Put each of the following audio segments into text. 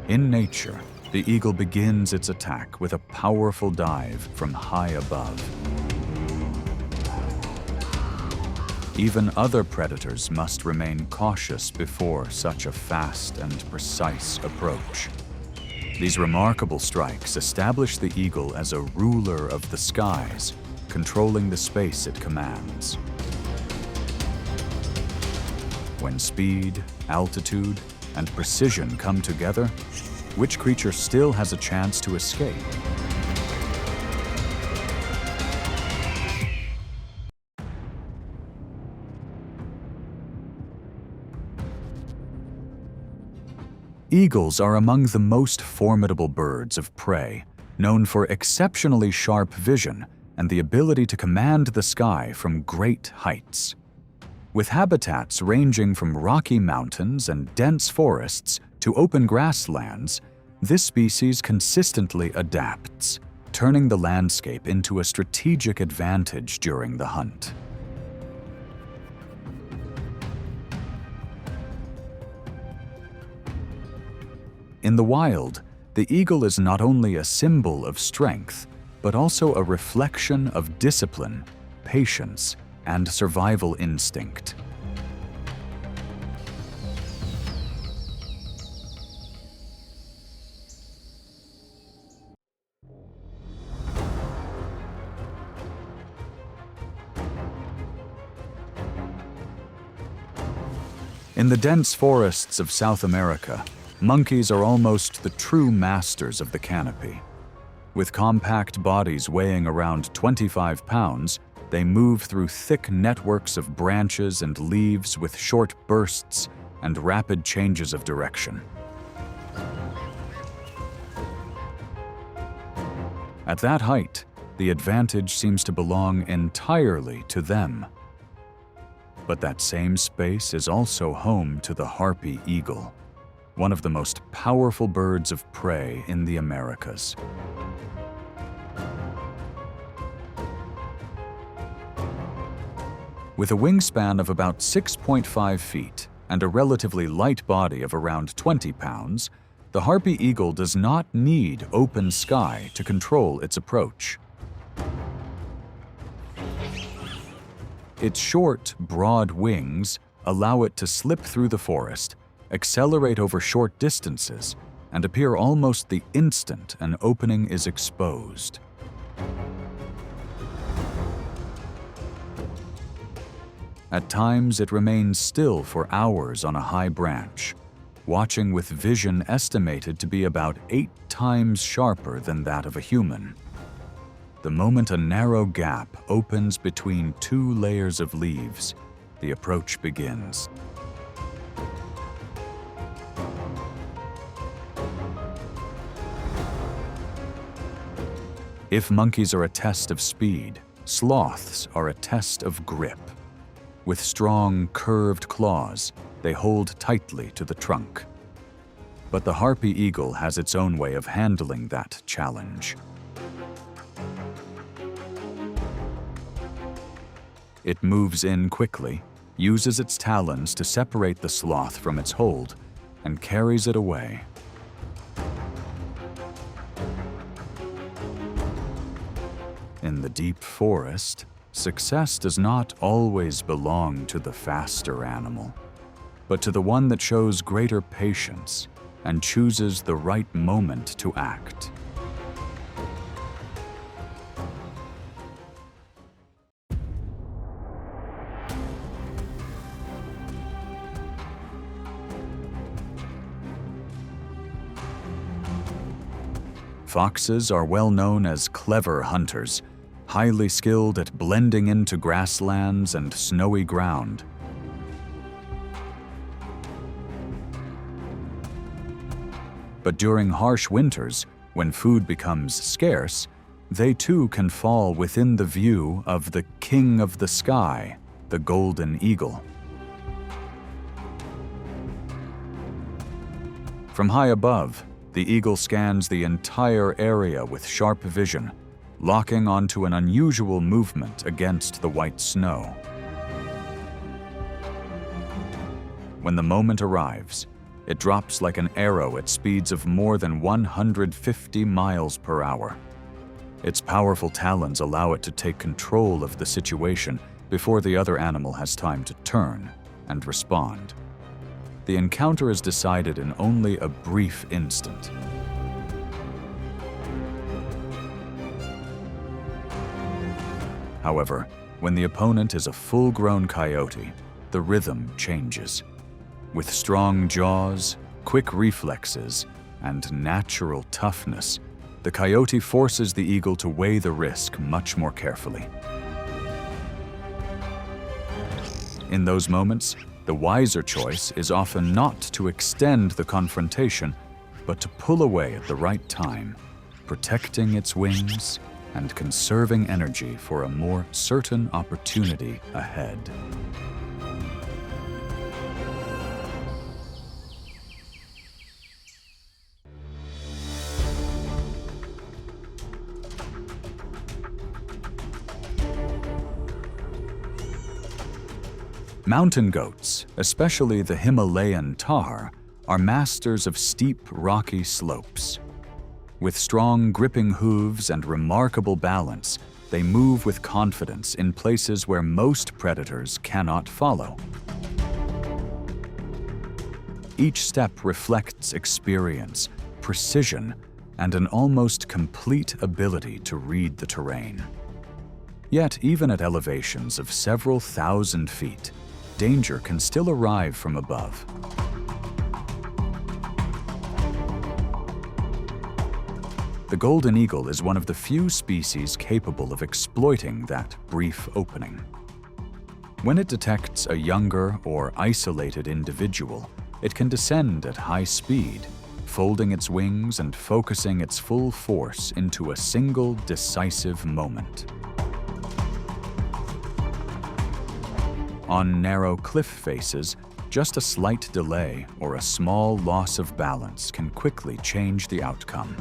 In nature, the eagle begins its attack with a powerful dive from high above. Even other predators must remain cautious before such a fast and precise approach. These remarkable strikes establish the eagle as a ruler of the skies, controlling the space it commands. When speed, altitude, and precision come together, which creature still has a chance to escape? Eagles are among the most formidable birds of prey, known for exceptionally sharp vision and the ability to command the sky from great heights. With habitats ranging from rocky mountains and dense forests to open grasslands, this species consistently adapts, turning the landscape into a strategic advantage during the hunt. In the wild, the eagle is not only a symbol of strength, but also a reflection of discipline, patience, and survival instinct. In the dense forests of South America, monkeys are almost the true masters of the canopy. With compact bodies weighing around 25 pounds, they move through thick networks of branches and leaves with short bursts and rapid changes of direction. At that height, the advantage seems to belong entirely to them. But that same space is also home to the harpy eagle, one of the most powerful birds of prey in the Americas. With a wingspan of about 6.5 feet and a relatively light body of around 20 pounds, the harpy eagle does not need open sky to control its approach. Its short, broad wings allow it to slip through the forest, accelerate over short distances, and appear almost the instant an opening is exposed. At times, it remains still for hours on a high branch, watching with vision estimated to be about 8 times sharper than that of a human. The moment a narrow gap opens between 2 layers of leaves, the approach begins. If monkeys are a test of speed, sloths are a test of grip. With strong, curved claws, they hold tightly to the trunk. But the harpy eagle has its own way of handling that challenge. It moves in quickly, uses its talons to separate the sloth from its hold, and carries it away. In the deep forest, success does not always belong to the faster animal, but to the one that shows greater patience and chooses the right moment to act. Foxes are well known as clever hunters, highly skilled at blending into grasslands and snowy ground. But during harsh winters, when food becomes scarce, they too can fall within the view of the king of the sky, the golden eagle. From high above, the eagle scans the entire area with sharp vision, locking onto an unusual movement against the white snow. When the moment arrives, It drops like an arrow at speeds of more than 150 miles per hour. Its powerful talons allow it to take control of the situation before the other animal has time to turn and respond. The encounter is decided in only a brief instant. However, when the opponent is a full-grown coyote, the rhythm changes. With strong jaws, quick reflexes, and natural toughness, the coyote forces the eagle to weigh the risk much more carefully. In those moments, the wiser choice is often not to extend the confrontation, but to pull away at the right time, protecting its wings and conserving energy for a more certain opportunity ahead. Mountain goats, especially the Himalayan tahr, are masters of steep, rocky slopes. With strong, gripping hooves and remarkable balance, they move with confidence in places where most predators cannot follow. Each step reflects experience, precision, and an almost complete ability to read the terrain. Yet, even at elevations of several thousand feet, danger can still arrive from above. The golden eagle is one of the few species capable of exploiting that brief opening. When it detects a younger or isolated individual, it can descend at high speed, folding its wings and focusing its full force into a single decisive moment. On narrow cliff faces, just a slight delay or a small loss of balance can quickly change the outcome.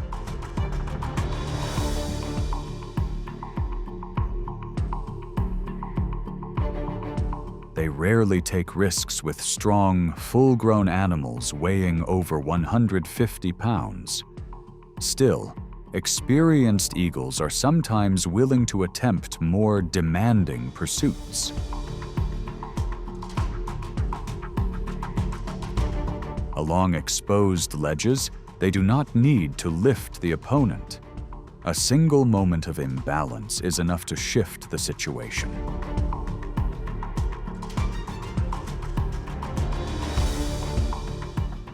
They rarely take risks with strong, full-grown animals weighing over 150 pounds. Still, experienced eagles are sometimes willing to attempt more demanding pursuits. Along exposed ledges, they do not need to lift the opponent. A single moment of imbalance is enough to shift the situation.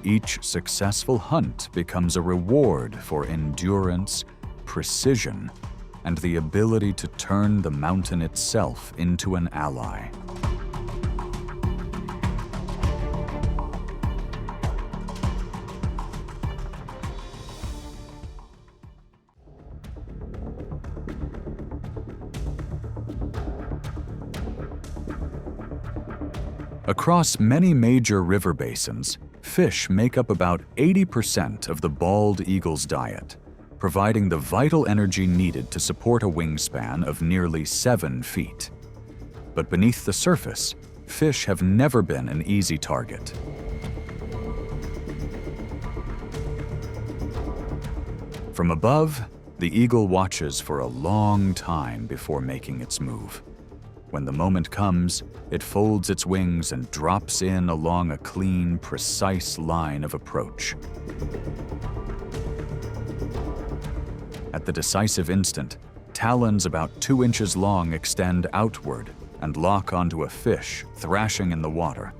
Each successful hunt becomes a reward for endurance, precision, and the ability to turn the mountain itself into an ally. Across many major river basins, fish make up about 80% of the bald eagle's diet, providing the vital energy needed to support a wingspan of nearly 7 feet. But beneath the surface, fish have never been an easy target. From above, the eagle watches for a long time before making its move. When the moment comes, it folds its wings and drops in along a clean, precise line of approach. At the decisive instant, talons about 2 inches long extend outward and lock onto a fish thrashing in the water.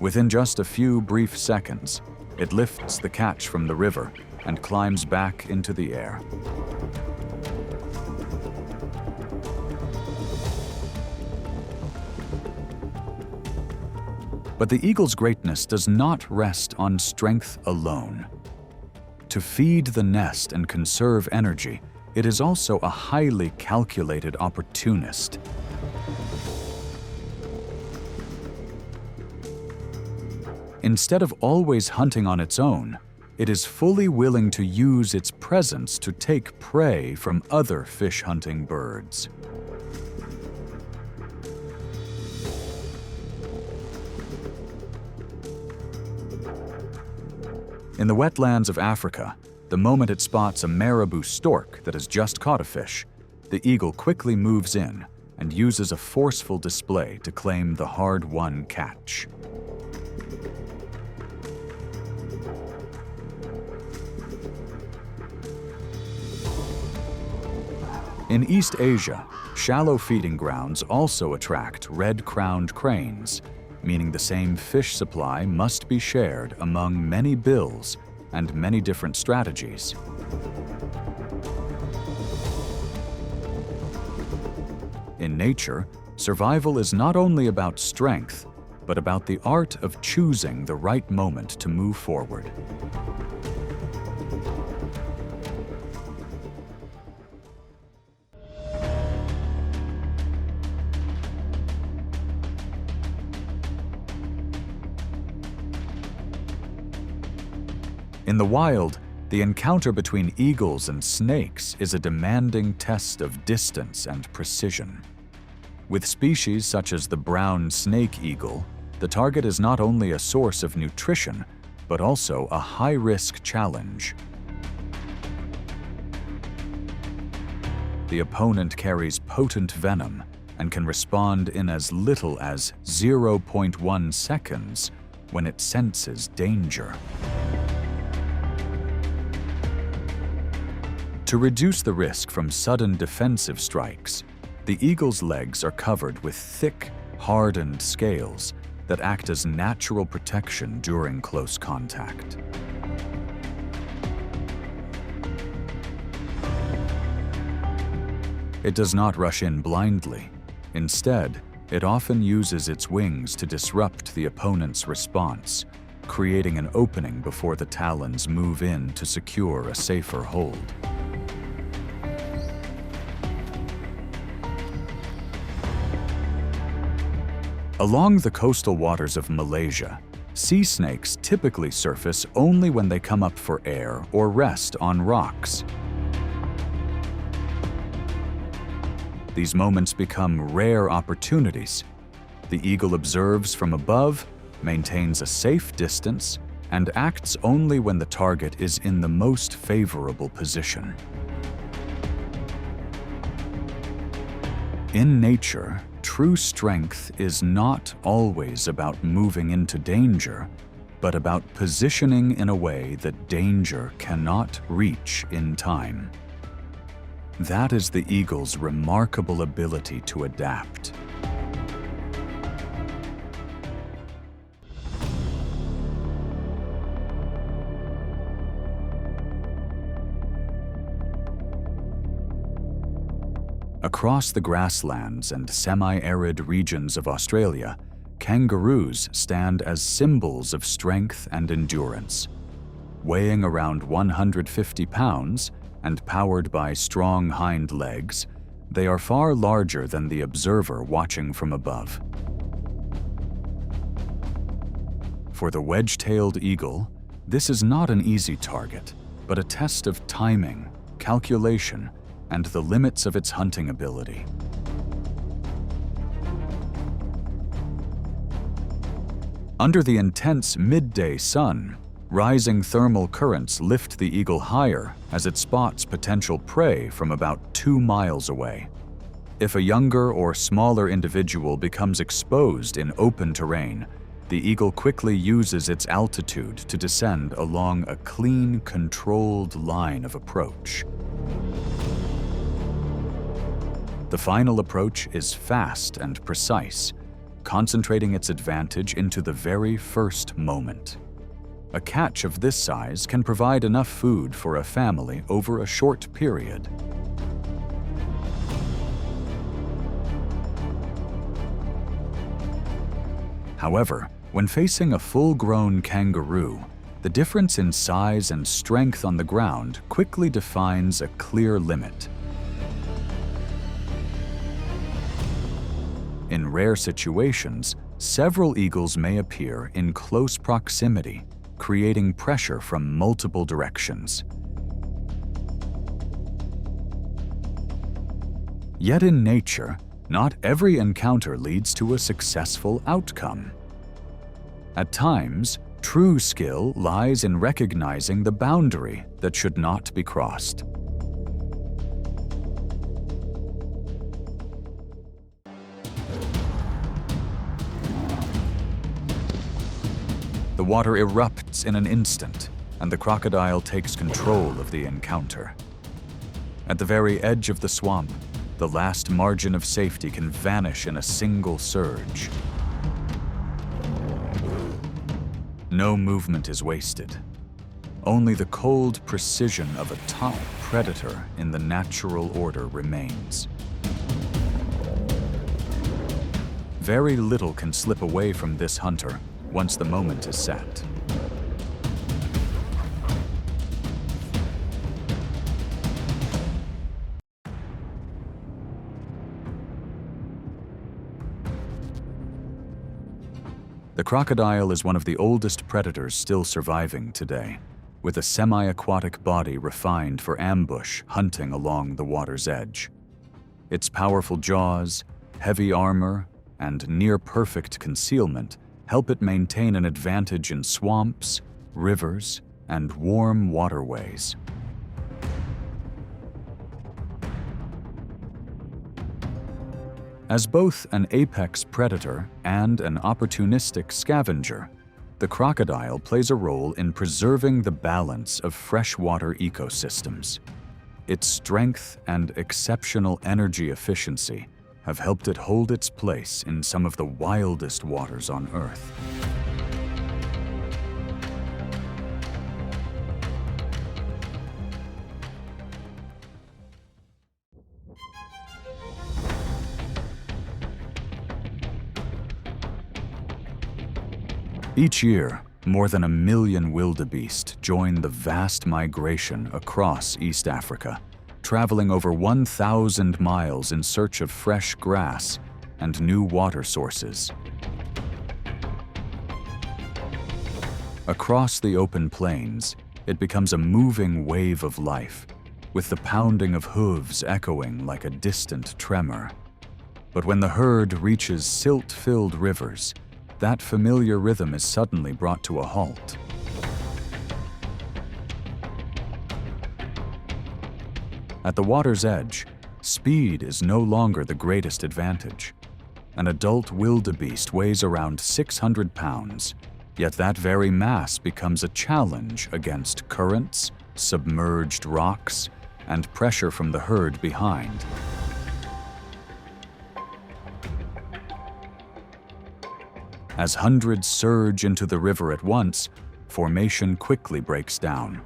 Within just a few brief seconds, it lifts the catch from the river and climbs back into the air. But the eagle's greatness does not rest on strength alone. To feed the nest and conserve energy, it is also a highly calculated opportunist. Instead of always hunting on its own, it is fully willing to use its presence to take prey from other fish-hunting birds. In the wetlands of Africa, the moment it spots a marabou stork that has just caught a fish, the eagle quickly moves in and uses a forceful display to claim the hard-won catch. In East Asia, shallow feeding grounds also attract red-crowned cranes, meaning the same fish supply must be shared among many bills and many different strategies. In nature, survival is not only about strength, but about the art of choosing the right moment to move forward. In the wild, the encounter between eagles and snakes is a demanding test of distance and precision. With species such as the brown snake eagle, the target is not only a source of nutrition, but also a high-risk challenge. The opponent carries potent venom and can respond in as little as 0.1 seconds when it senses danger. To reduce the risk from sudden defensive strikes, the eagle's legs are covered with thick, hardened scales that act as natural protection during close contact. It does not rush in blindly. Instead, it often uses its wings to disrupt the opponent's response, creating an opening before the talons move in to secure a safer hold. Along the coastal waters of Malaysia, sea snakes typically surface only when they come up for air or rest on rocks. These moments become rare opportunities. The eagle observes from above, maintains a safe distance, and acts only when the target is in the most favorable position. In nature, true strength is not always about moving into danger, but about positioning in a way that danger cannot reach in time. That is the eagle's remarkable ability to adapt. Across the grasslands and semi-arid regions of Australia, kangaroos stand as symbols of strength and endurance. Weighing around 150 pounds and powered by strong hind legs, they are far larger than the observer watching from above. For the wedge-tailed eagle, this is not an easy target, but a test of timing, calculation, and the limits of its hunting ability. Under the intense midday sun, rising thermal currents lift the eagle higher as it spots potential prey from about 2 miles away. If a younger or smaller individual becomes exposed in open terrain, the eagle quickly uses its altitude to descend along a clean, controlled line of approach. The final approach is fast and precise, concentrating its advantage into the very first moment. A catch of this size can provide enough food for a family over a short period. However, when facing a full-grown kangaroo, the difference in size and strength on the ground quickly defines a clear limit. In rare situations, several eagles may appear in close proximity, creating pressure from multiple directions. Yet in nature, not every encounter leads to a successful outcome. At times, True skill lies in recognizing the boundary that should not be crossed. The water erupts in an instant, and the crocodile takes control of the encounter. At the very edge of the swamp, the last margin of safety can vanish in a single surge. No movement is wasted. Only the cold precision of a top predator in the natural order remains. Very little can slip away from this hunter once the moment is set. The crocodile is one of the oldest predators still surviving today, with a semi-aquatic body refined for ambush hunting along the water's edge. Its powerful jaws, heavy armor, and near-perfect concealment help it maintain an advantage in swamps, rivers, and warm waterways. As both an apex predator and an opportunistic scavenger, the crocodile plays a role in preserving the balance of freshwater ecosystems. Its strength and exceptional energy efficiency have helped it hold its place in some of the wildest waters on Earth. Each year, more than 1 million wildebeest join the vast migration across East Africa, traveling over 1,000 miles in search of fresh grass and new water sources. Across the open plains, it becomes a moving wave of life, with the pounding of hooves echoing like a distant tremor. But when the herd reaches silt-filled rivers, that familiar rhythm is suddenly brought to a halt. At the water's edge, speed is no longer the greatest advantage. An adult wildebeest weighs around 600 pounds, yet that very mass becomes a challenge against currents, submerged rocks, and pressure from the herd behind. As hundreds surge into the river at once, formation quickly breaks down.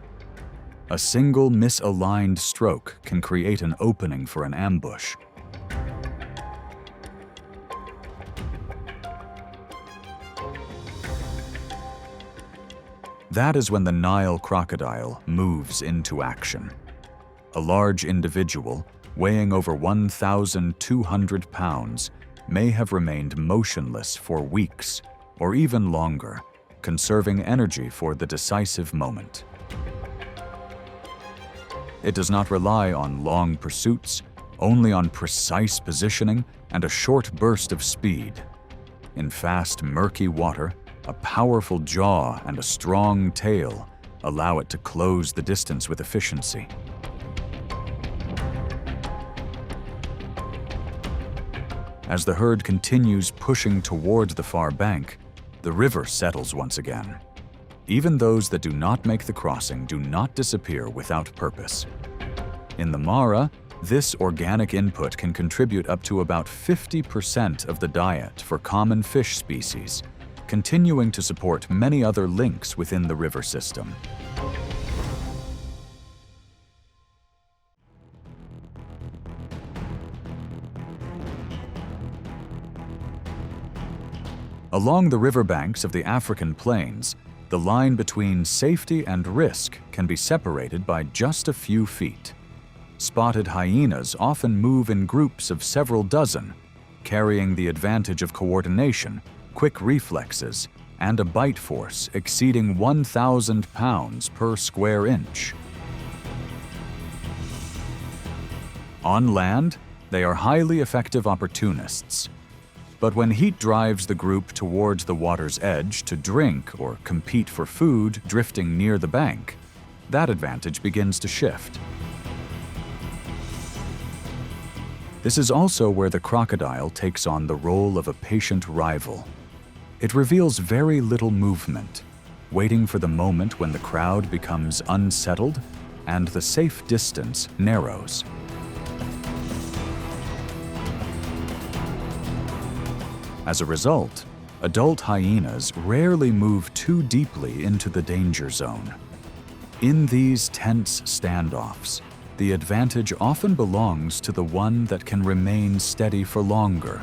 A single misaligned stroke can create an opening for an ambush. That is when the Nile crocodile moves into action. A large individual, weighing over 1,200 pounds, may have remained motionless for weeks or even longer, conserving energy for the decisive moment. It does not rely on long pursuits, only on precise positioning and a short burst of speed. In fast, murky water, a powerful jaw and a strong tail allow it to close the distance with efficiency. As the herd continues pushing toward the far bank, the river settles once again. Even those that do not make the crossing do not disappear without purpose. In the Mara, this organic input can contribute up to about 50% of the diet for common fish species, continuing to support many other links within the river system. Along the riverbanks of the African plains, the line between safety and risk can be separated by just a few feet. Spotted hyenas often move in groups of several dozen, carrying the advantage of coordination, quick reflexes, and a bite force exceeding 1,000 pounds per square inch. On land, they are highly effective opportunists. But when heat drives the group towards the water's edge to drink or compete for food drifting near the bank, that advantage begins to shift. This is also where the crocodile takes on the role of a patient rival. It reveals very little movement, waiting for the moment when the crowd becomes unsettled and the safe distance narrows. As a result, adult hyenas rarely move too deeply into the danger zone. In these tense standoffs, the advantage often belongs to the one that can remain steady for longer.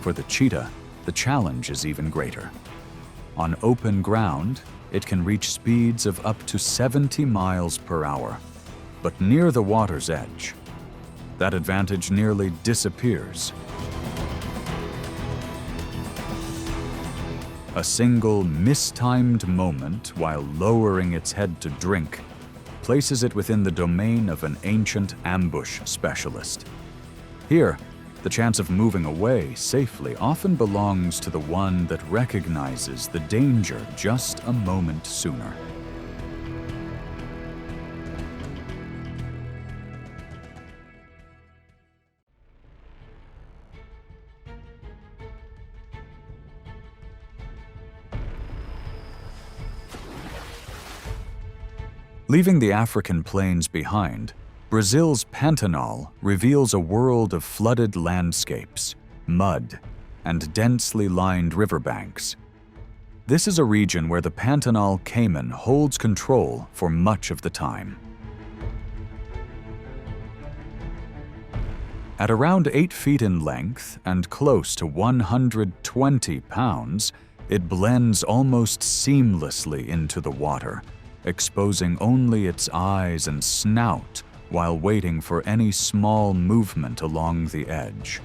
For the cheetah, the challenge is even greater. On open ground, it can reach speeds of up to 70 miles per hour. But near the water's edge, that advantage nearly disappears. A single mistimed moment while lowering its head to drink places it within the domain of an ancient ambush specialist. Here, the chance of moving away safely often belongs to the one that recognizes the danger just a moment sooner. Leaving the African plains behind, Brazil's Pantanal reveals a world of flooded landscapes, mud, and densely lined riverbanks. This is a region where the Pantanal caiman holds control for much of the time. At around 8 feet in length and close to 120 pounds, it blends almost seamlessly into the water, exposing only its eyes and snout while waiting for any small movement along the edge.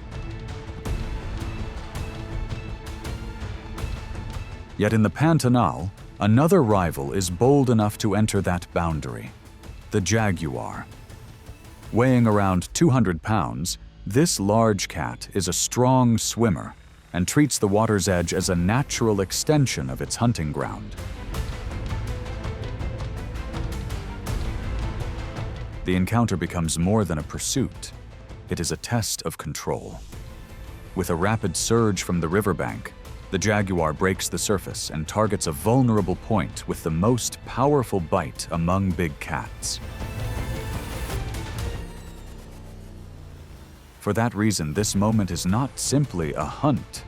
Yet in the Pantanal, another rival is bold enough to enter that boundary: the jaguar. Weighing around 200 pounds, this large cat is a strong swimmer and treats the water's edge as a natural extension of its hunting ground. The encounter becomes more than a pursuit. It is a test of control. With a rapid surge from the riverbank, the jaguar breaks the surface and targets a vulnerable point with the most powerful bite among big cats. For that reason, this moment is not simply a hunt.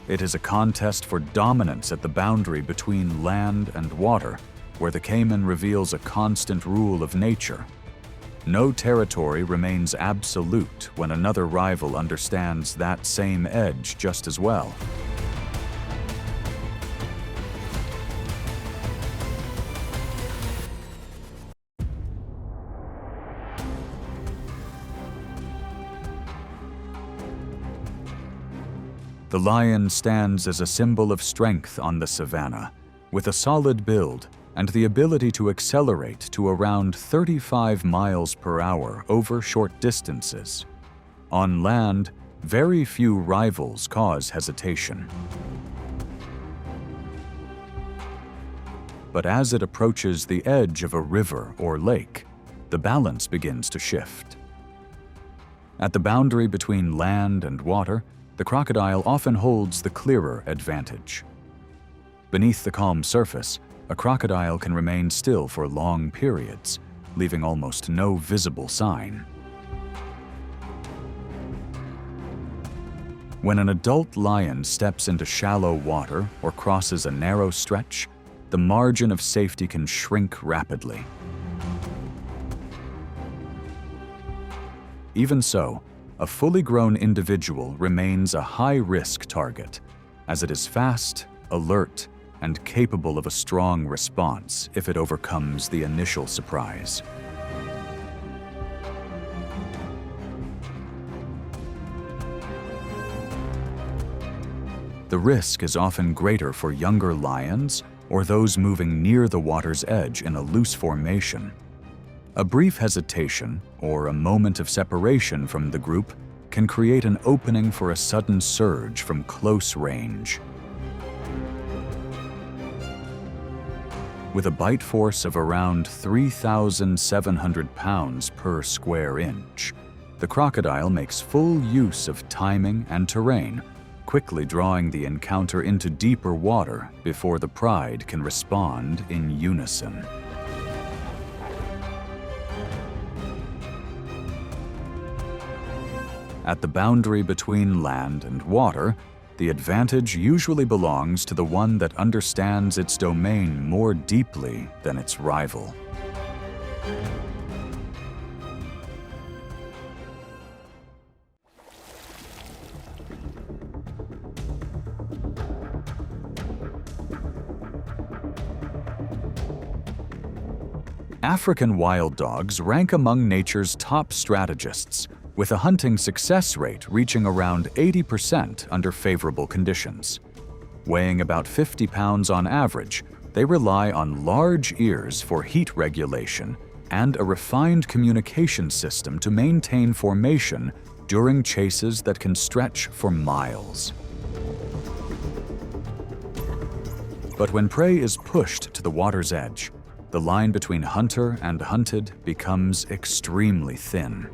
It is a contest for dominance at the boundary between land and water, where the caiman reveals a constant rule of nature. No territory remains absolute when another rival understands that same edge just as well. The lion stands as a symbol of strength on the savanna, with a solid build and the ability to accelerate to around 35 miles per hour over short distances. On land, very few rivals cause hesitation. But as it approaches the edge of a river or lake, the balance begins to shift. At the boundary between land and water, the crocodile often holds the clearer advantage. Beneath the calm surface, a crocodile can remain still for long periods, leaving almost no visible sign. When an adult lion steps into shallow water or crosses a narrow stretch, the margin of safety can shrink rapidly. Even so, a fully grown individual remains a high-risk target, as it is fast, alert, and capable of a strong response if it overcomes the initial surprise. The risk is often greater for younger lions or those moving near the water's edge in a loose formation. A brief hesitation or a moment of separation from the group can create an opening for a sudden surge from close range. With a bite force of around 3,700 pounds per square inch, the crocodile makes full use of timing and terrain, quickly drawing the encounter into deeper water before the pride can respond in unison. At the boundary between land and water, the advantage usually belongs to the one that understands its domain more deeply than its rival. African wild dogs rank among nature's top strategists, with a hunting success rate reaching around 80% under favorable conditions. Weighing about 50 pounds on average, they rely on large ears for heat regulation and a refined communication system to maintain formation during chases that can stretch for miles. But when prey is pushed to the water's edge, the line between hunter and hunted becomes extremely thin.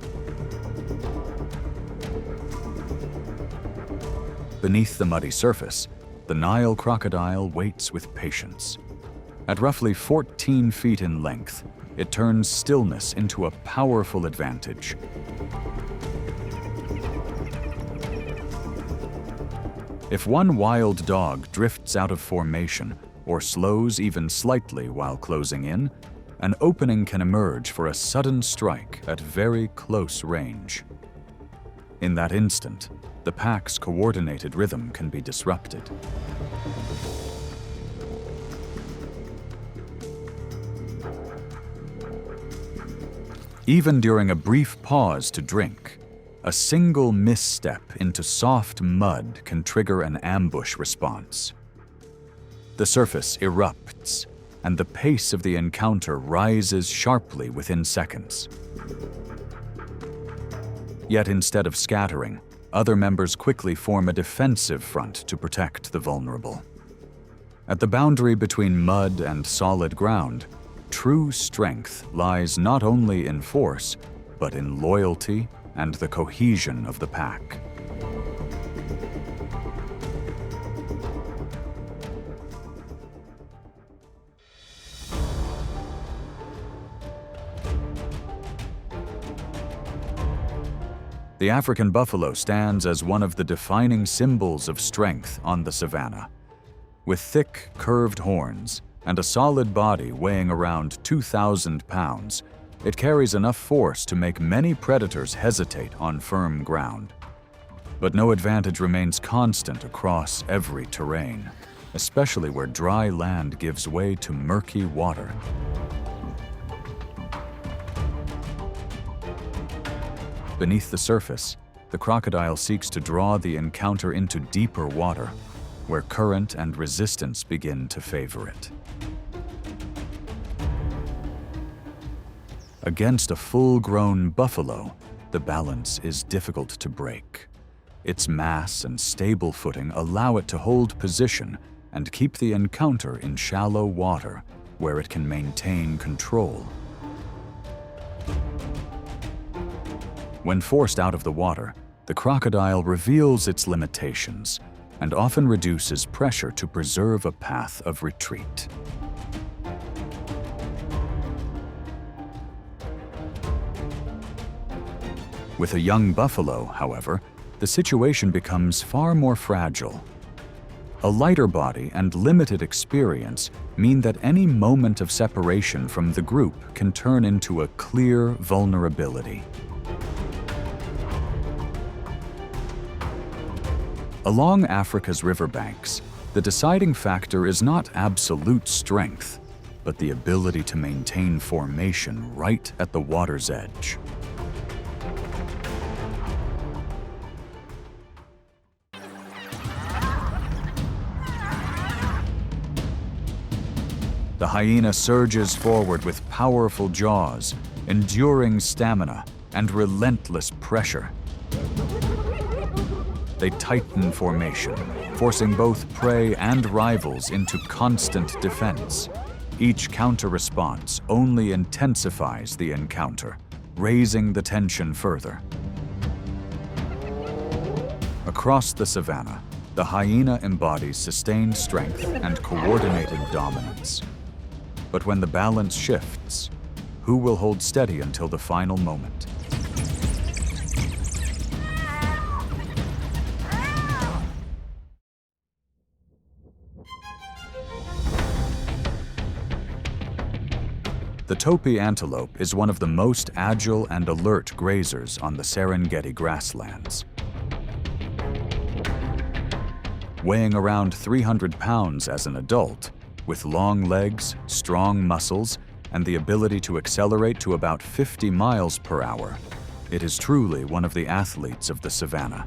Beneath the muddy surface, the Nile crocodile waits with patience. At roughly 14 feet in length, it turns stillness into a powerful advantage. If one wild dog drifts out of formation or slows even slightly while closing in, an opening can emerge for a sudden strike at very close range. In that instant, the pack's coordinated rhythm can be disrupted. Even during a brief pause to drink, a single misstep into soft mud can trigger an ambush response. The surface erupts, and the pace of the encounter rises sharply within seconds. Yet instead of scattering, other members quickly form a defensive front to protect the vulnerable. At the boundary between mud and solid ground, true strength lies not only in force, but in loyalty and the cohesion of the pack. The African buffalo stands as one of the defining symbols of strength on the savanna. With thick, curved horns and a solid body weighing around 2,000 pounds, it carries enough force to make many predators hesitate on firm ground. But no advantage remains constant across every terrain, especially where dry land gives way to murky water. Beneath the surface, the crocodile seeks to draw the encounter into deeper water, where current and resistance begin to favor it. Against a full-grown buffalo, the balance is difficult to break. Its mass and stable footing allow it to hold position and keep the encounter in shallow water, where it can maintain control. When forced out of the water, the crocodile reveals its limitations and often reduces pressure to preserve a path of retreat. With a young buffalo, however, the situation becomes far more fragile. A lighter body and limited experience mean that any moment of separation from the group can turn into a clear vulnerability. Along Africa's riverbanks, the deciding factor is not absolute strength, but the ability to maintain formation right at the water's edge. The hyena surges forward with powerful jaws, enduring stamina, and relentless pressure. They tighten formation, forcing both prey and rivals into constant defense. Each counter-response only intensifies the encounter, raising the tension further. Across the savanna, the hyena embodies sustained strength and coordinated dominance. But when the balance shifts, who will hold steady until the final moment? The topi antelope is one of the most agile and alert grazers on the Serengeti grasslands. Weighing around 300 pounds as an adult, with long legs, strong muscles, and the ability to accelerate to about 50 miles per hour, it is truly one of the athletes of the savanna.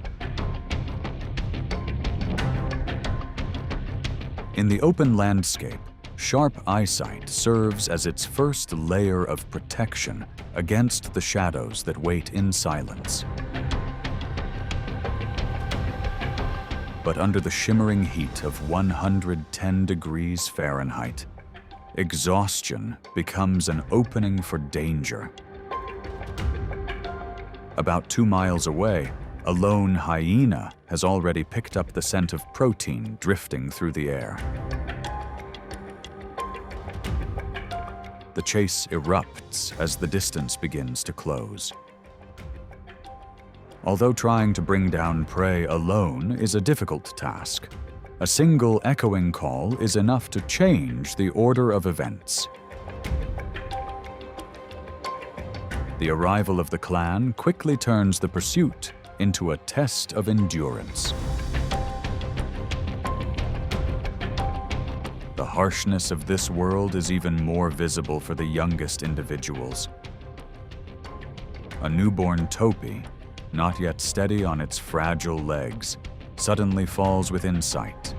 In the open landscape, sharp eyesight serves as its first layer of protection against the shadows that wait in silence. But under the shimmering heat of 110 degrees Fahrenheit, exhaustion becomes an opening for danger. About 2 miles away, a lone hyena has already picked up the scent of protein drifting through the air. The chase erupts as the distance begins to close. Although trying to bring down prey alone is a difficult task, a single echoing call is enough to change the order of events. The arrival of the clan quickly turns the pursuit into a test of endurance. The harshness of this world is even more visible for the youngest individuals. A newborn topi, not yet steady on its fragile legs, suddenly falls within sight.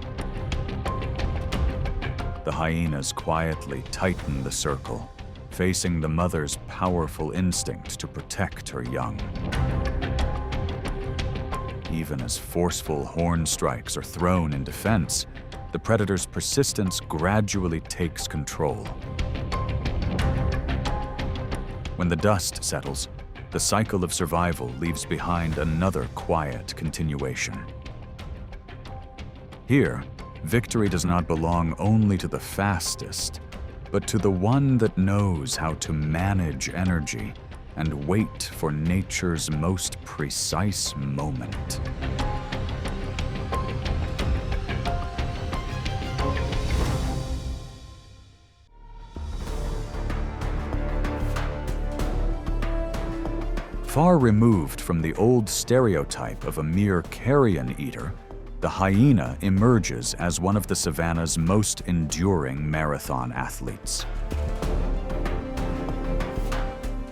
The hyenas quietly tighten the circle, facing the mother's powerful instinct to protect her young. Even as forceful horn strikes are thrown in defense, the predator's persistence gradually takes control. When the dust settles, the cycle of survival leaves behind another quiet continuation. Here, victory does not belong only to the fastest, but to the one that knows how to manage energy and wait for nature's most precise moment. Far removed from the old stereotype of a mere carrion eater, the hyena emerges as one of the savanna's most enduring marathon athletes.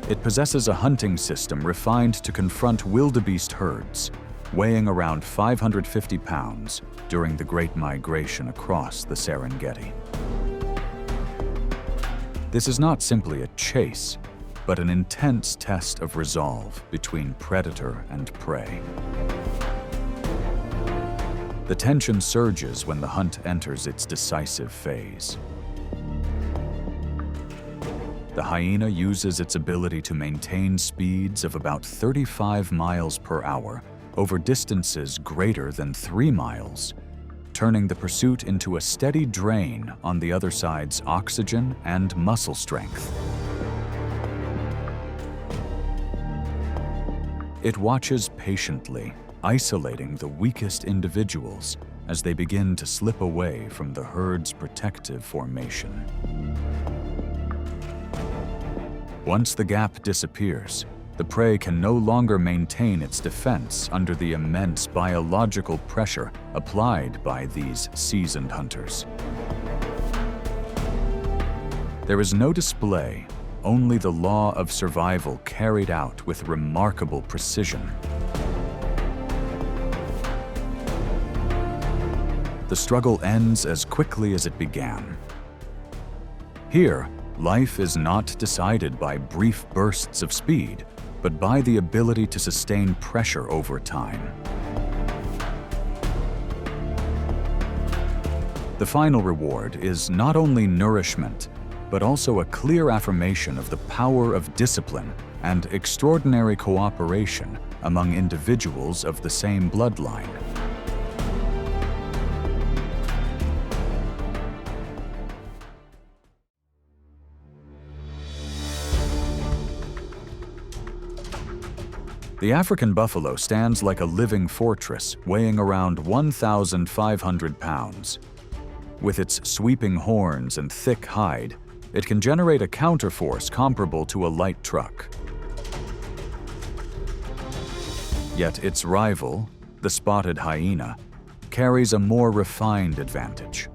It possesses a hunting system refined to confront wildebeest herds, weighing around 550 pounds during the Great Migration across the Serengeti. This is not simply a chase, but an intense test of resolve between predator and prey. The tension surges when the hunt enters its decisive phase. The hyena uses its ability to maintain speeds of about 35 miles per hour over distances greater than 3 miles, turning the pursuit into a steady drain on the other side's oxygen and muscle strength. It watches patiently, isolating the weakest individuals as they begin to slip away from the herd's protective formation. Once the gap disappears, the prey can no longer maintain its defense under the immense biological pressure applied by these seasoned hunters. There is no display, only the law of survival carried out with remarkable precision. The struggle ends as quickly as it began. Here, Life is not decided by brief bursts of speed, but by the ability to sustain pressure over time. The final reward is not only nourishment, but also a clear affirmation of the power of discipline and extraordinary cooperation among individuals of the same bloodline. The African buffalo stands like a living fortress, weighing around 1,500 pounds. With its sweeping horns and thick hide, it can generate a counterforce comparable to a light truck. Yet its rival, the spotted hyena, carries a more refined advantage: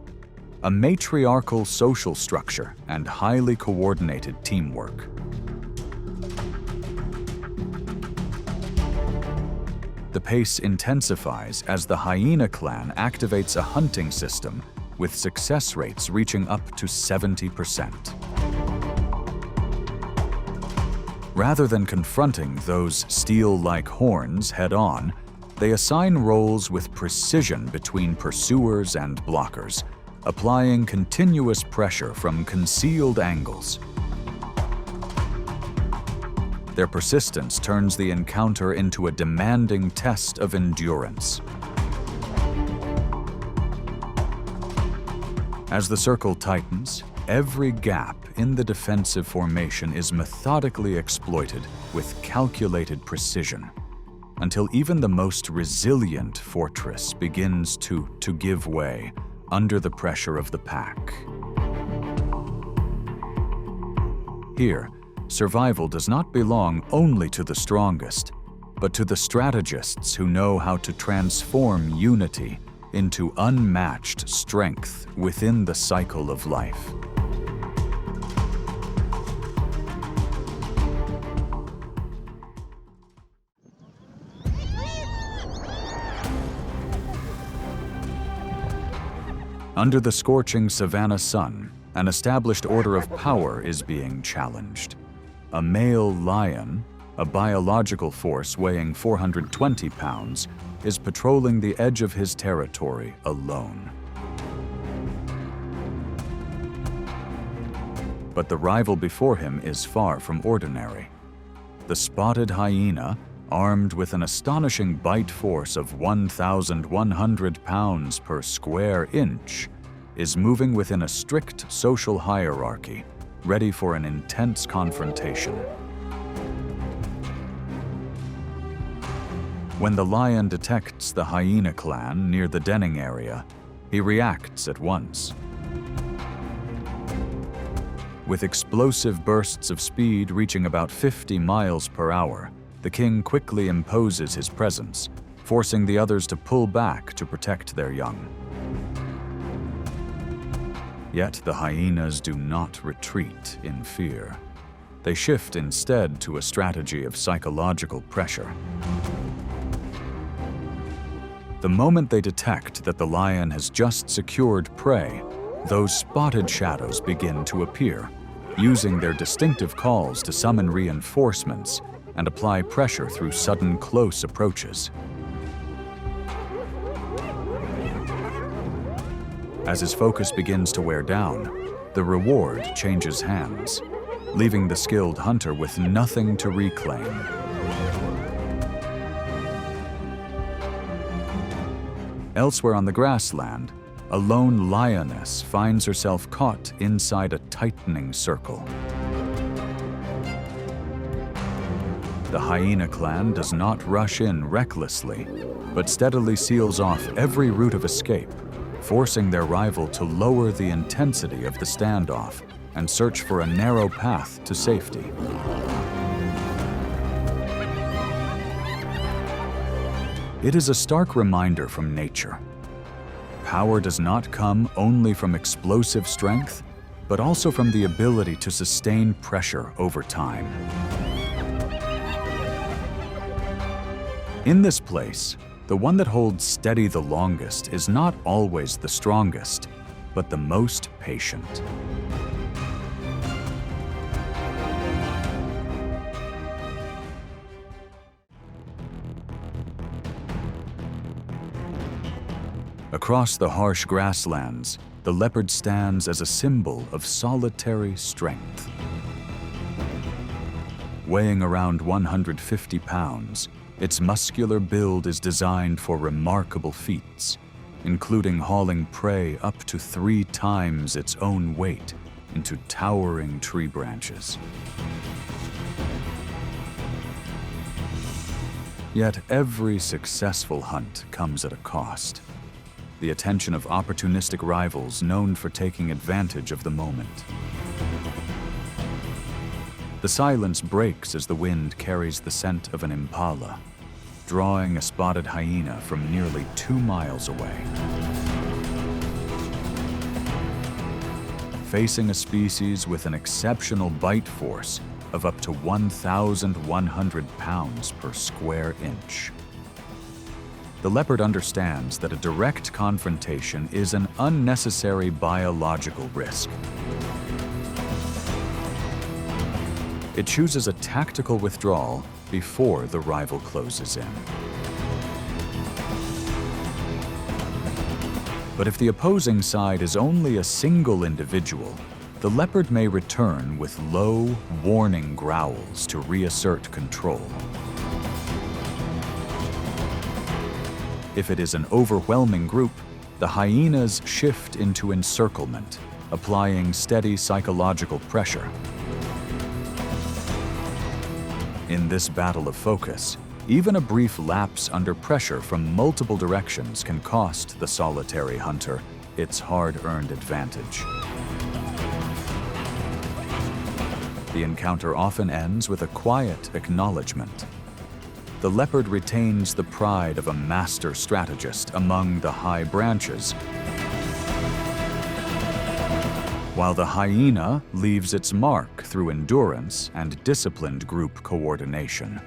a matriarchal social structure and highly coordinated teamwork. The pace intensifies as the hyena clan activates a hunting system with success rates reaching up to 70%. Rather than confronting those steel-like horns head-on, they assign roles with precision between pursuers and blockers, applying continuous pressure from concealed angles. Their persistence turns the encounter into a demanding test of endurance. As the circle tightens, every gap in the defensive formation is methodically exploited with calculated precision, until even the most resilient fortress begins to give way under the pressure of the pack. Here, survival does not belong only to the strongest, but to the strategists who know how to transform unity into unmatched strength within the cycle of life. Under the scorching savanna sun, an established order of power is being challenged. A male lion, a biological force weighing 420 pounds, is patrolling the edge of his territory alone. But the rival before him is far from ordinary. The spotted hyena, armed with an astonishing bite force of 1,100 pounds per square inch, is moving within a strict social hierarchy, ready for an intense confrontation. When the lion detects the hyena clan near the denning area, he reacts at once. With explosive bursts of speed reaching about 50 miles per hour, the king quickly imposes his presence, forcing the others to pull back to protect their young. Yet the hyenas do not retreat in fear. They shift instead to a strategy of psychological pressure. The moment they detect that the lion has just secured prey, those spotted shadows begin to appear, using their distinctive calls to summon reinforcements and apply pressure through sudden close approaches. As his focus begins to wear down, the reward changes hands, leaving the skilled hunter with nothing to reclaim. Elsewhere on the grassland, a lone lioness finds herself caught inside a tightening circle. The hyena clan does not rush in recklessly, but steadily seals off every route of escape, forcing their rival to lower the intensity of the standoff and search for a narrow path to safety. It is a stark reminder from nature. Power does not come only from explosive strength, but also from the ability to sustain pressure over time. In this place, the one that holds steady the longest is not always the strongest, but the most patient. Across the harsh grasslands, the leopard stands as a symbol of solitary strength. Weighing around 150 pounds, its muscular build is designed for remarkable feats, including hauling prey up to 3 times its own weight into towering tree branches. Yet every successful hunt comes at a cost: the attention of opportunistic rivals known for taking advantage of the moment. The silence breaks as the wind carries the scent of an impala, drawing a spotted hyena from nearly 2 miles away. Facing a species with an exceptional bite force of up to 1,100 pounds per square inch. The leopard understands that a direct confrontation is an unnecessary biological risk. It chooses a tactical withdrawal before the rival closes in. But if the opposing side is only a single individual, the leopard may return with low, warning growls to reassert control. If it is an overwhelming group, the hyenas shift into encirclement, applying steady psychological pressure. In this battle of focus, even a brief lapse under pressure from multiple directions can cost the solitary hunter its hard-earned advantage. The encounter often ends with a quiet acknowledgement. The leopard retains the pride of a master strategist among the high branches, while the hyena leaves its mark through endurance and disciplined group coordination.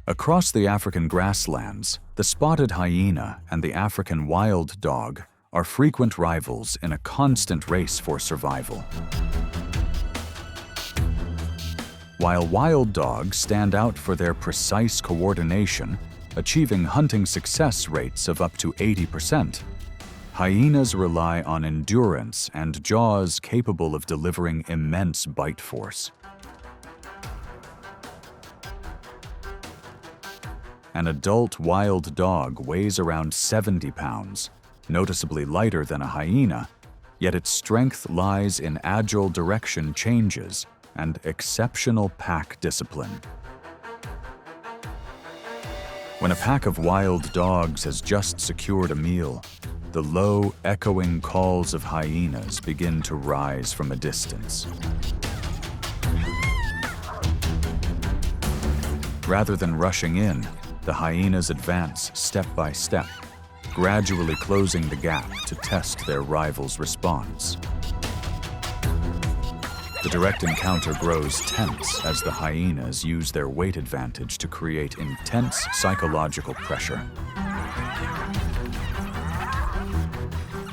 Across the African grasslands, the spotted hyena and the African wild dog are frequent rivals in a constant race for survival. While wild dogs stand out for their precise coordination, achieving hunting success rates of up to 80%, hyenas rely on endurance and jaws capable of delivering immense bite force. An adult wild dog weighs around 70 pounds, noticeably lighter than a hyena, yet its strength lies in agile direction changes and exceptional pack discipline. When a pack of wild dogs has just secured a meal, the low, echoing calls of hyenas begin to rise from a distance. Rather than rushing in, the hyenas advance step by step, gradually closing the gap to test their rival's response. The direct encounter grows tense as the hyenas use their weight advantage to create intense psychological pressure.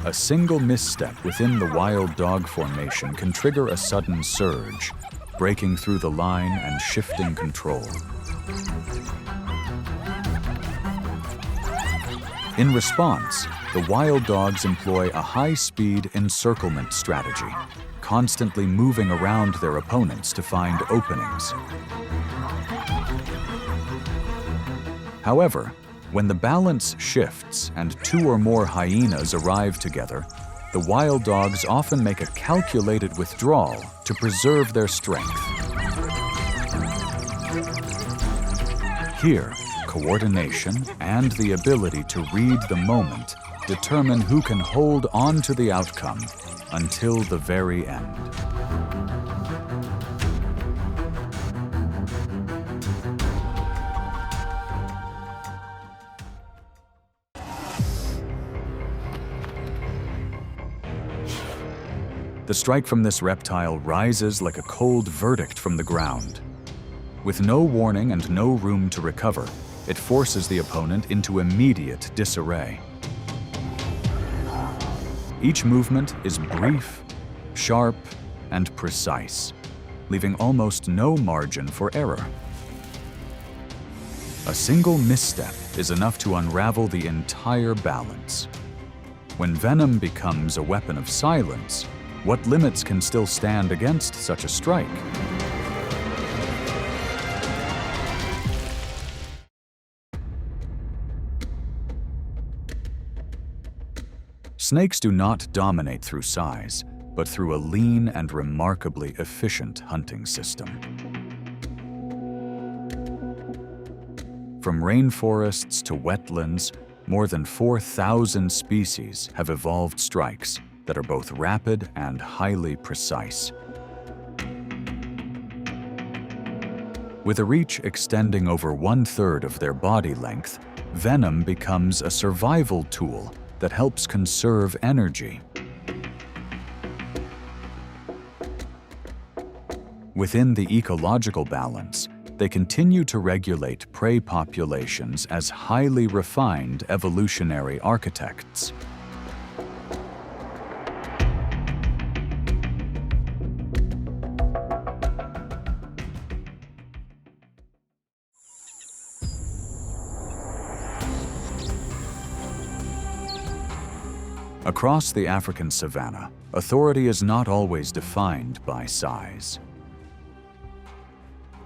A single misstep within the wild dog formation can trigger a sudden surge, breaking through the line and shifting control. In response, the wild dogs employ a high-speed encirclement strategy, constantly moving around their opponents to find openings. However, when the balance shifts and 2 or more hyenas arrive together, the wild dogs often make a calculated withdrawal to preserve their strength. Here, coordination and the ability to read the moment determine who can hold on to the outcome until the very end. The strike from this reptile rises like a cold verdict from the ground. With no warning and no room to recover, it forces the opponent into immediate disarray. Each movement is brief, sharp, and precise, leaving almost no margin for error. A single misstep is enough to unravel the entire balance. When venom becomes a weapon of silence, what limits can still stand against such a strike? Snakes do not dominate through size, but through a lean and remarkably efficient hunting system. From rainforests to wetlands, more than 4,000 species have evolved strikes that are both rapid and highly precise. With a reach extending over 1/3 of their body length, venom becomes a survival tool that helps conserve energy. Within the ecological balance, they continue to regulate prey populations as highly refined evolutionary architects. Across the African savanna, authority is not always defined by size.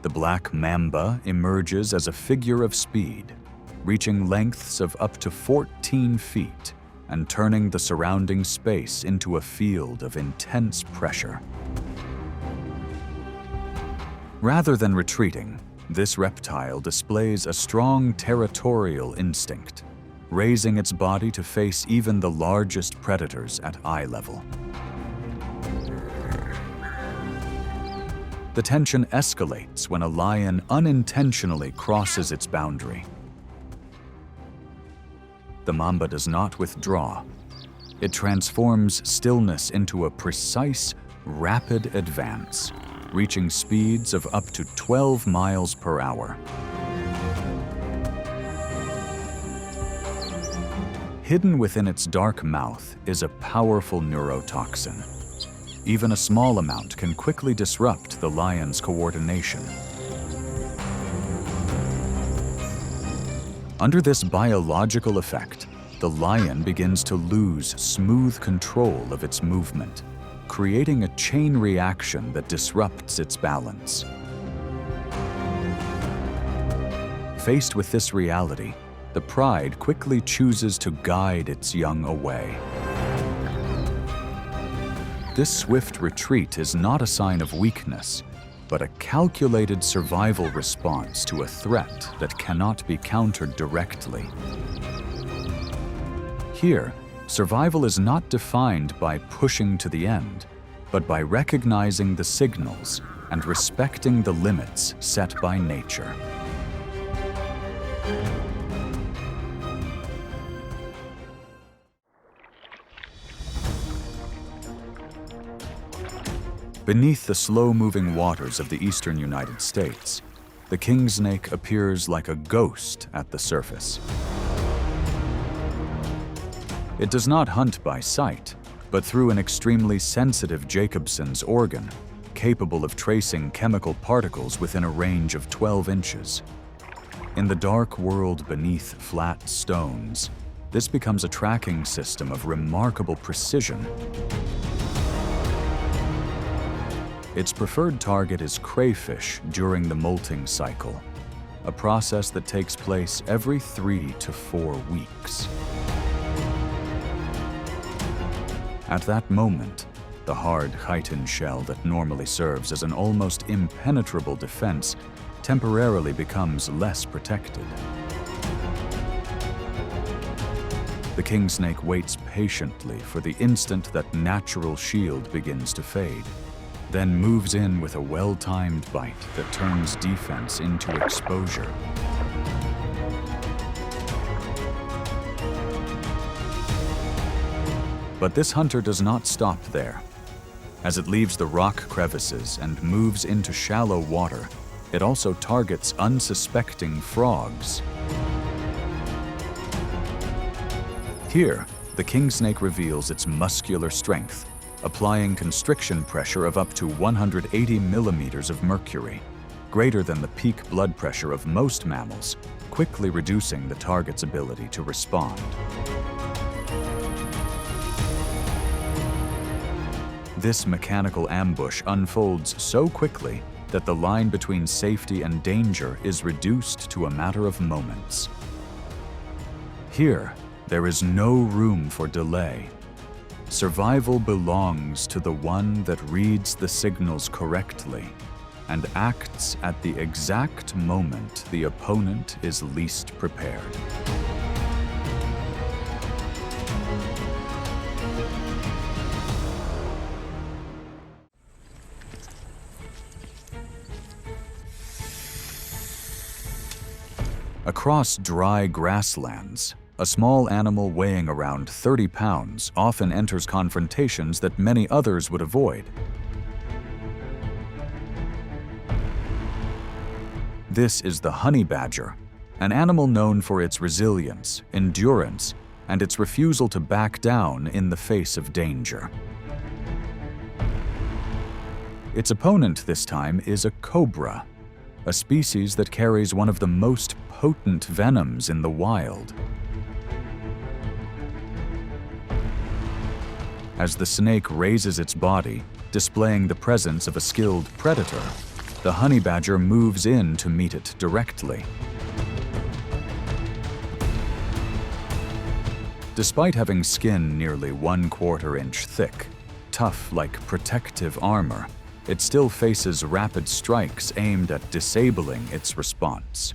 The black mamba emerges as a figure of speed, reaching lengths of up to 14 feet and turning the surrounding space into a field of intense pressure. Rather than retreating, this reptile displays a strong territorial instinct, raising its body to face even the largest predators at eye level. The tension escalates when a lion unintentionally crosses its boundary. The mamba does not withdraw. It transforms stillness into a precise, rapid advance, reaching speeds of up to 12 miles per hour. Hidden within its dark mouth is a powerful neurotoxin. Even a small amount can quickly disrupt the lion's coordination. Under this biological effect, the lion begins to lose smooth control of its movement, creating a chain reaction that disrupts its balance. Faced with this reality, the pride quickly chooses to guide its young away. This swift retreat is not a sign of weakness, but a calculated survival response to a threat that cannot be countered directly. Here, survival is not defined by pushing to the end, but by recognizing the signals and respecting the limits set by nature. Beneath the slow-moving waters of the eastern United States, the king snake appears like a ghost at the surface. It does not hunt by sight, but through an extremely sensitive Jacobson's organ, capable of tracing chemical particles within a range of 12 inches. In the dark world beneath flat stones, this becomes a tracking system of remarkable precision. Its preferred target is crayfish during the molting cycle, a process that takes place every 3 to 4 weeks. At that moment, the hard chitin shell that normally serves as an almost impenetrable defense temporarily becomes less protected. The king snake waits patiently for the instant that natural shield begins to fade, then moves in with a well-timed bite that turns defense into exposure. But this hunter does not stop there. As it leaves the rock crevices and moves into shallow water, it also targets unsuspecting frogs. Here, the king snake reveals its muscular strength, applying constriction pressure of up to 180 millimeters of mercury, greater than the peak blood pressure of most mammals, quickly reducing the target's ability to respond. This mechanical ambush unfolds so quickly that the line between safety and danger is reduced to a matter of moments. Here, there is no room for delay. Survival belongs to the one that reads the signals correctly and acts at the exact moment the opponent is least prepared. Across dry grasslands, a small animal weighing around 30 pounds often enters confrontations that many others would avoid. This is the honey badger, an animal known for its resilience, endurance, and its refusal to back down in the face of danger. Its opponent this time is a cobra, a species that carries one of the most potent venoms in the wild. As the snake raises its body, displaying the presence of a skilled predator, the honey badger moves in to meet it directly. Despite having skin nearly 1/4 inch thick, tough like protective armor, it still faces rapid strikes aimed at disabling its response.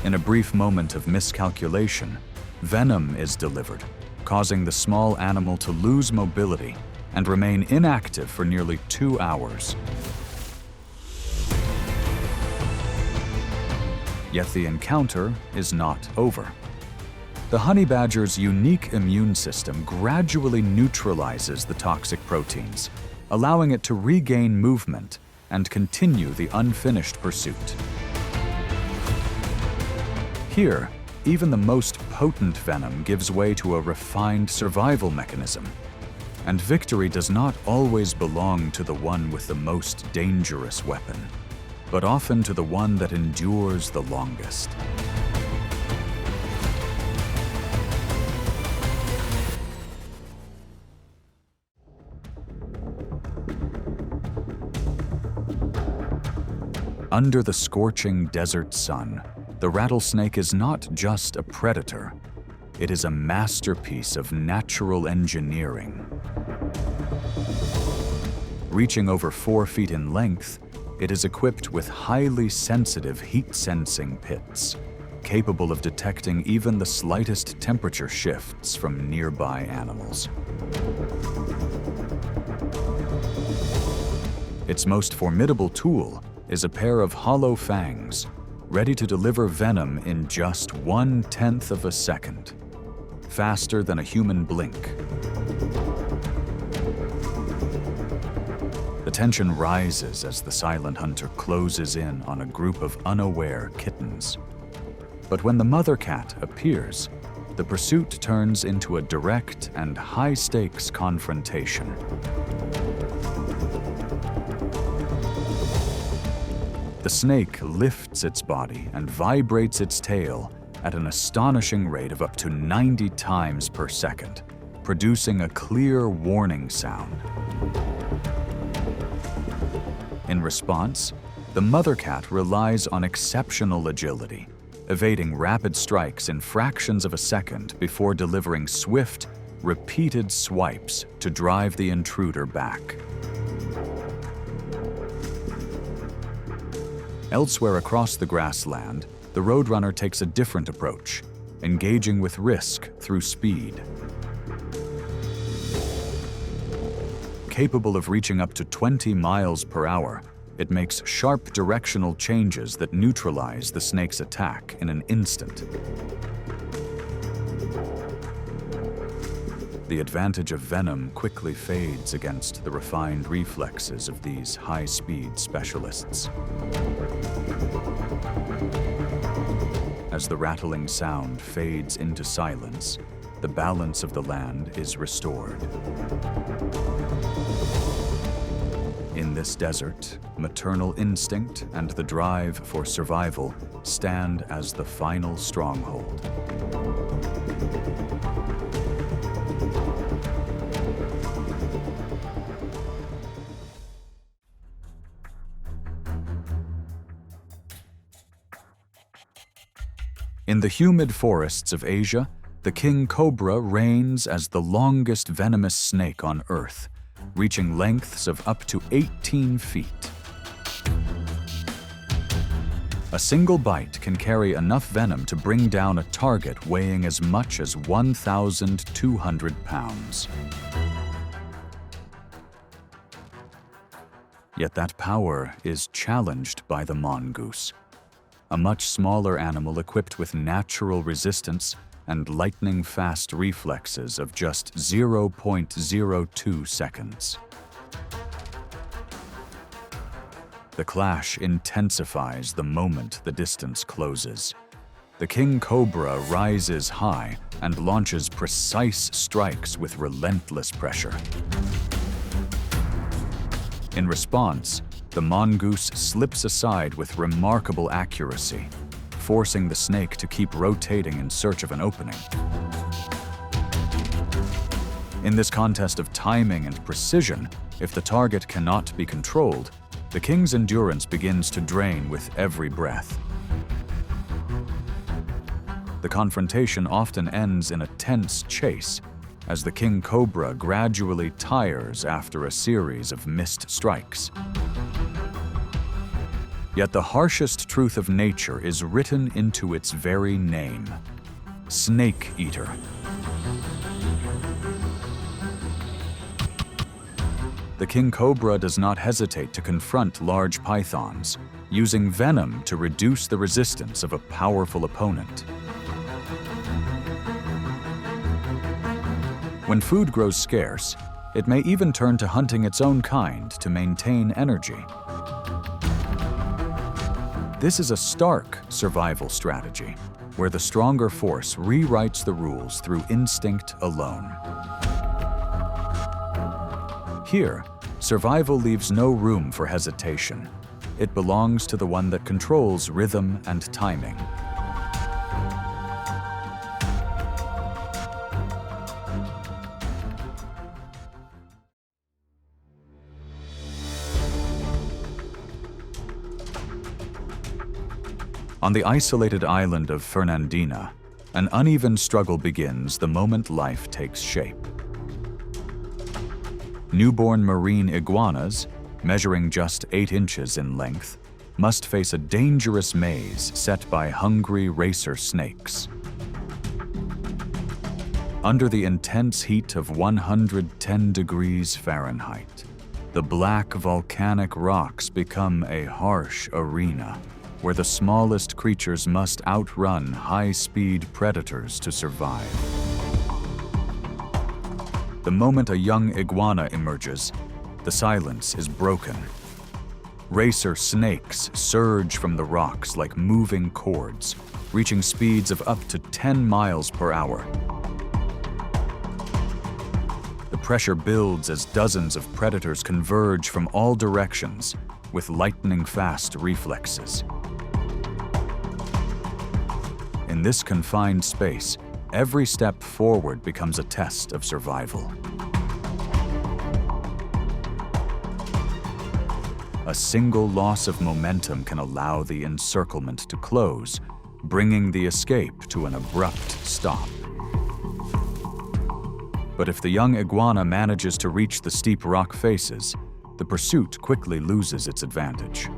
In a brief moment of miscalculation, venom is delivered, causing the small animal to lose mobility and remain inactive for nearly 2 hours. Yet the encounter is not over. The honey badger's unique immune system gradually neutralizes the toxic proteins, allowing it to regain movement and continue the unfinished pursuit. Here, even the most potent venom gives way to a refined survival mechanism, and victory does not always belong to the one with the most dangerous weapon, but often to the one that endures the longest. Under the scorching desert sun, the rattlesnake is not just a predator, it is a masterpiece of natural engineering. Reaching over 4 feet in length, it is equipped with highly sensitive heat-sensing pits, capable of detecting even the slightest temperature shifts from nearby animals. Its most formidable tool is a pair of hollow fangs, ready to deliver venom in just 1/10 of a second, faster than a human blink. The tension rises as the silent hunter closes in on a group of unaware kittens. But when the mother cat appears, the pursuit turns into a direct and high-stakes confrontation. The snake lifts its body and vibrates its tail at an astonishing rate of up to 90 times per second, producing a clear warning sound. In response, the mother cat relies on exceptional agility, evading rapid strikes in fractions of a second before delivering swift, repeated swipes to drive the intruder back. Elsewhere across the grassland, the roadrunner takes a different approach, engaging with risk through speed. Capable of reaching up to 20 miles per hour, it makes sharp directional changes that neutralize the snake's attack in an instant. The advantage of venom quickly fades against the refined reflexes of these high-speed specialists. As the rattling sound fades into silence, the balance of the land is restored. In this desert, maternal instinct and the drive for survival stand as the final stronghold. In the humid forests of Asia, the king cobra reigns as the longest venomous snake on Earth, reaching lengths of up to 18 feet. A single bite can carry enough venom to bring down a target weighing as much as 1,200 pounds. Yet that power is challenged by the mongoose, a much smaller animal equipped with natural resistance and lightning-fast reflexes of just 0.02 seconds. The clash intensifies the moment the distance closes. The king cobra rises high and launches precise strikes with relentless pressure. In response, the mongoose slips aside with remarkable accuracy, forcing the snake to keep rotating in search of an opening. In this contest of timing and precision, if the target cannot be controlled, the king's endurance begins to drain with every breath. The confrontation often ends in a tense chase, as the king cobra gradually tires after a series of missed strikes. Yet the harshest truth of nature is written into its very name: snake eater. The king cobra does not hesitate to confront large pythons, using venom to reduce the resistance of a powerful opponent. When food grows scarce, it may even turn to hunting its own kind to maintain energy. This is a stark survival strategy, where the stronger force rewrites the rules through instinct alone. Here, survival leaves no room for hesitation. It belongs to the one that controls rhythm and timing. On the isolated island of Fernandina, an uneven struggle begins the moment life takes shape. Newborn marine iguanas, measuring just 8 inches in length, must face a dangerous maze set by hungry racer snakes. Under the intense heat of 110 degrees Fahrenheit, the black volcanic rocks become a harsh arena, where the smallest creatures must outrun high-speed predators to survive. The moment a young iguana emerges, the silence is broken. Racer snakes surge from the rocks like moving cords, reaching speeds of up to 10 miles per hour. The pressure builds as dozens of predators converge from all directions with lightning-fast reflexes. In this confined space, every step forward becomes a test of survival. A single loss of momentum can allow the encirclement to close, bringing the escape to an abrupt stop. But if the young iguana manages to reach the steep rock faces, the pursuit quickly loses its advantage.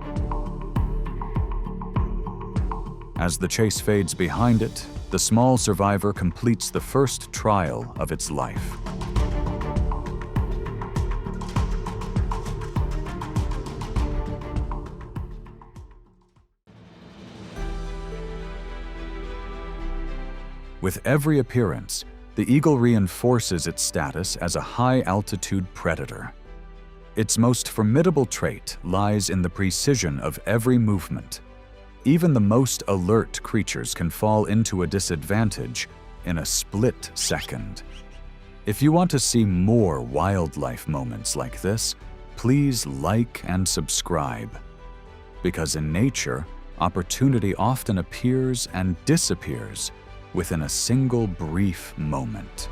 As the chase fades behind it, the small survivor completes the first trial of its life. With every appearance, the eagle reinforces its status as a high-altitude predator. Its most formidable trait lies in the precision of every movement. Even the most alert creatures can fall into a disadvantage in a split second. If you want to see more wildlife moments like this, please like and subscribe. Because in nature, opportunity often appears and disappears within a single brief moment.